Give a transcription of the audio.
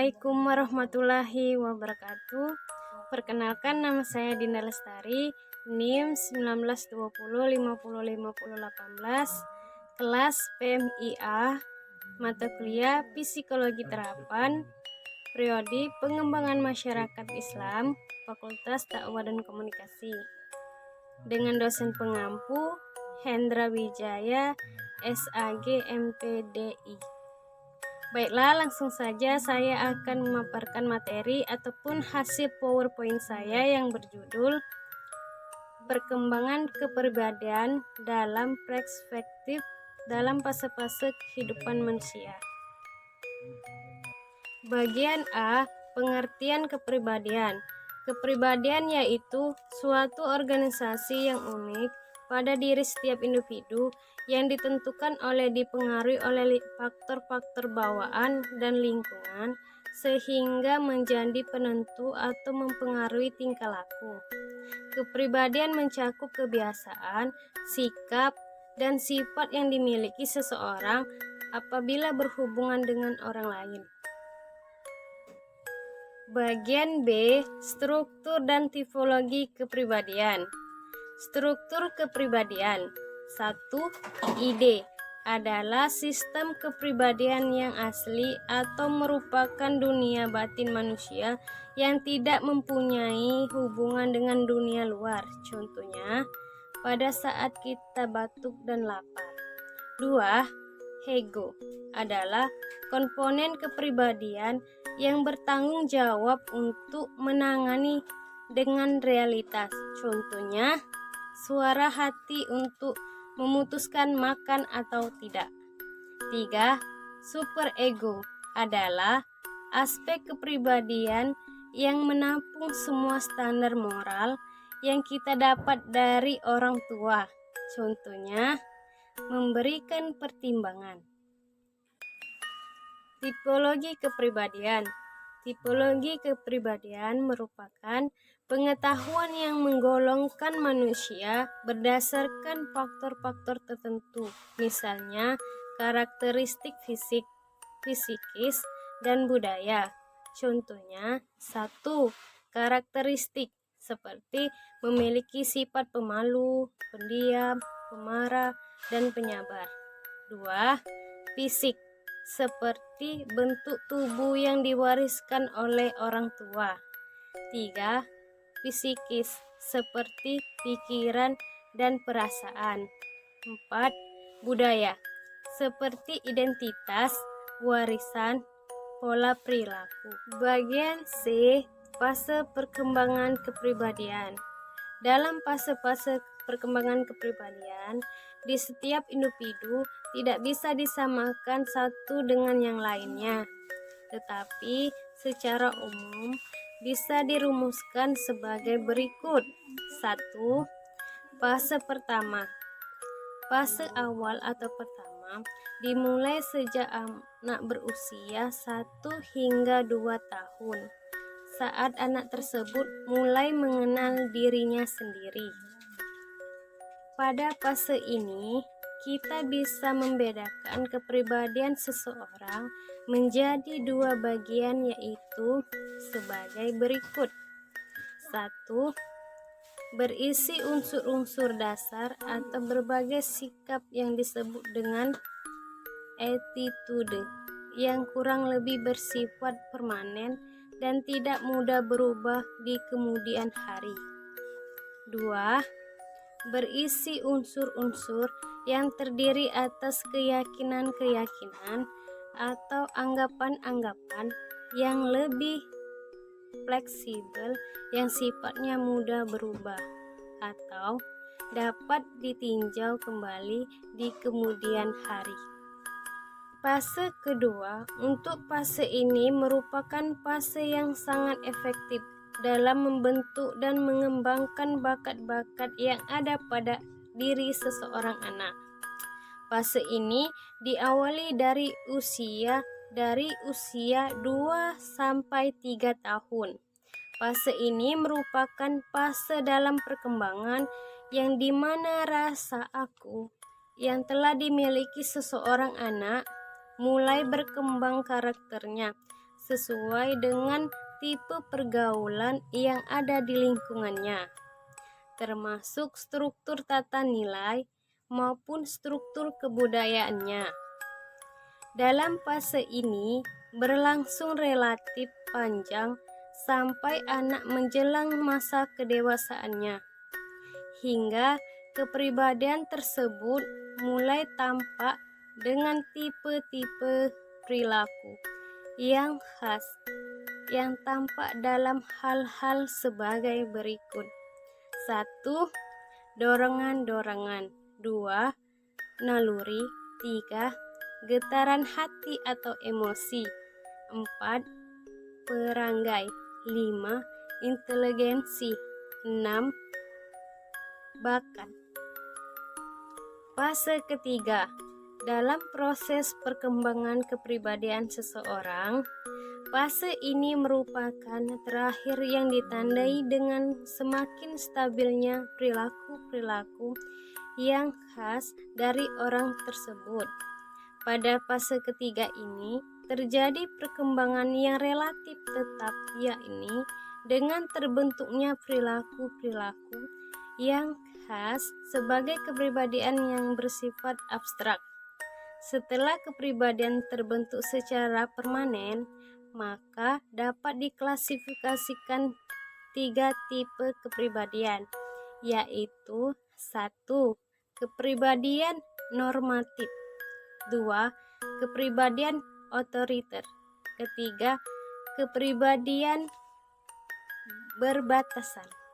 Assalamualaikum warahmatullahi wabarakatuh. Perkenalkan, nama saya Dinda Lestari, NIM 1920505018, kelas PMIA, mata kuliah Psikologi Terapan, Prodi Pengembangan Masyarakat Islam, Fakultas Dakwah dan Komunikasi. Dengan dosen pengampu Hendra Wijaya, SAG MPDI. Baiklah, langsung saja saya akan memaparkan materi ataupun hasil PowerPoint saya yang berjudul Perkembangan Kepribadian dalam Perspektif dalam Fase-fase Kehidupan Manusia. Bagian A, pengertian kepribadian. Kepribadian yaitu suatu organisasi yang unik pada diri setiap individu yang ditentukan dipengaruhi oleh faktor-faktor bawaan dan lingkungan sehingga menjadi penentu atau mempengaruhi tingkah laku. Kepribadian mencakup kebiasaan, sikap, dan sifat yang dimiliki seseorang apabila berhubungan dengan orang lain. Bagian B, struktur dan tipologi kepribadian. Struktur kepribadian. 1. Ide adalah sistem kepribadian yang asli atau merupakan dunia batin manusia yang tidak mempunyai hubungan dengan dunia luar. Contohnya, pada saat kita batuk dan lapar. 2. Ego adalah komponen kepribadian yang bertanggung jawab untuk menangani dengan realitas. Contohnya, suara hati untuk memutuskan makan atau tidak. 3. Superego adalah aspek kepribadian yang menampung semua standar moral yang kita dapat dari orang tua. Contohnya, memberikan pertimbangan. Tipologi kepribadian. Tipologi kepribadian merupakan pengetahuan yang menggolongkan manusia berdasarkan faktor-faktor tertentu, misalnya karakteristik fisik, psikis, dan budaya. Contohnya, 1. Karakteristik seperti memiliki sifat pemalu, pendiam, pemarah, dan penyabar. 2. Fisik seperti bentuk tubuh yang diwariskan oleh orang tua. 3. Psikis seperti pikiran dan perasaan. 4. Budaya seperti identitas, warisan, pola perilaku. Bagian C, fase perkembangan kepribadian. Dalam fase-fase perkembangan kepribadian, di setiap individu tidak bisa disamakan satu dengan yang lainnya, tetapi secara umum bisa dirumuskan sebagai berikut. 1. Fase pertama. Fase awal atau pertama dimulai sejak anak berusia 1 hingga 2 tahun, saat anak tersebut mulai mengenal dirinya sendiri. Pada fase ini, kita bisa membedakan kepribadian seseorang menjadi 2 bagian, yaitu sebagai berikut. 1. Berisi unsur-unsur dasar atau berbagai sikap yang disebut dengan attitude, yang kurang lebih bersifat permanen dan tidak mudah berubah di kemudian hari. 2. Berisi unsur-unsur yang terdiri atas keyakinan-keyakinan atau anggapan-anggapan yang lebih fleksibel yang sifatnya mudah berubah atau dapat ditinjau kembali di kemudian hari. Fase kedua. Untuk fase ini merupakan fase yang sangat efektif dalam membentuk dan mengembangkan bakat-bakat yang ada pada diri seseorang anak. Fase ini diawali dari usia 2 sampai 3 tahun. Fase ini merupakan fase dalam perkembangan yang dimana rasa aku yang telah dimiliki seseorang anak mulai berkembang karakternya sesuai dengan tipe pergaulan yang ada di lingkungannya, termasuk struktur tata nilai maupun struktur kebudayaannya. Dalam fase ini berlangsung relatif panjang sampai anak menjelang masa kedewasaannya, hingga kepribadian tersebut mulai tampak dengan tipe-tipe perilaku yang khas yang tampak dalam hal-hal sebagai berikut. 1. Dorongan-dorongan. 2. Naluri. 3. Getaran hati atau emosi. 4. Perangai. 5. Inteligensi. 6. Bakat. Fase ketiga, dalam proses perkembangan kepribadian seseorang, fase ini merupakan terakhir yang ditandai dengan semakin stabilnya perilaku-perilaku yang khas dari orang tersebut. Pada fase ketiga ini, terjadi perkembangan yang relatif tetap, yakni dengan terbentuknya perilaku-perilaku yang khas sebagai kepribadian yang bersifat abstrak. Setelah kepribadian terbentuk secara permanen, maka dapat diklasifikasikan 3 tipe kepribadian, yaitu 1. Kepribadian normatif. 2. Kepribadian otoriter. Ketiga, kepribadian berbatasan.